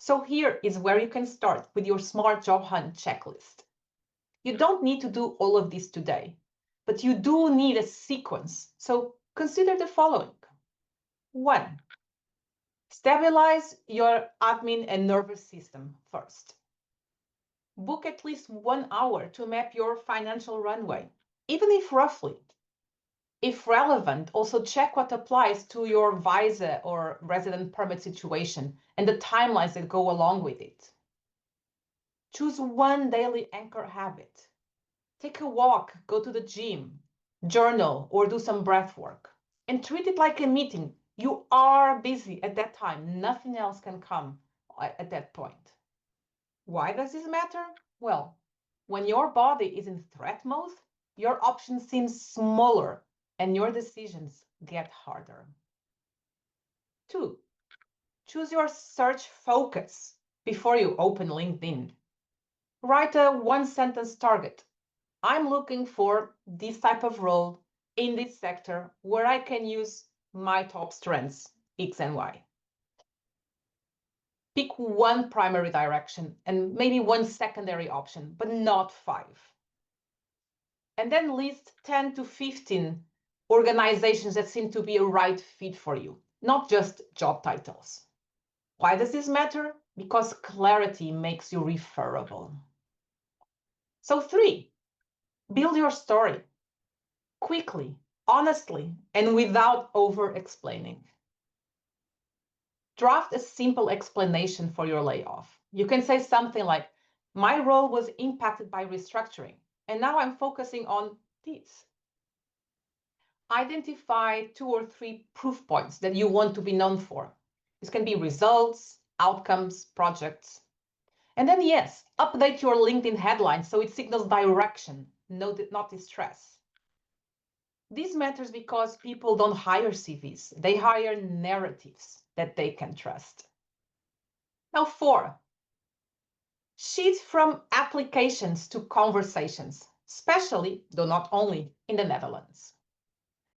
So here is where you can start with your smart job hunt checklist. You don't need to do all of this today, but you do need a sequence. So consider the following. 1. Stabilize your admin and nervous system first. Book at least 1 hour to map your financial runway, even if roughly. If relevant, also check what applies to your visa or resident permit situation and the timelines that go along with it. Choose one daily anchor habit. Take a walk, go to the gym, journal, or do some breath work. And treat it like a meeting. You are busy at that time. Nothing else can come at that point. Why does this matter? Well, when your body is in threat mode, your options seem smaller and your decisions get harder. 2. Choose your search focus before you open LinkedIn. Write a one-sentence target. I'm looking for this type of role in this sector where I can use my top strengths, X and Y. Pick one primary direction and maybe one secondary option, but not 5. And then list 10 to 15 organizations that seem to be a right fit for you, not just job titles. Why does this matter? Because clarity makes you referable. So 3, build your story quickly, honestly, and without over-explaining. Draft a simple explanation for your layoff. You can say something like, my role was impacted by restructuring, and now I'm focusing on this. Identify 2 or 3 proof points that you want to be known for. This can be results, outcomes, projects. And then, yes, update your LinkedIn headline so it signals direction, not distress. This matters because people don't hire CVs. They hire narratives that they can trust. Now, 4, shift from applications to conversations, especially, though not only, in the Netherlands.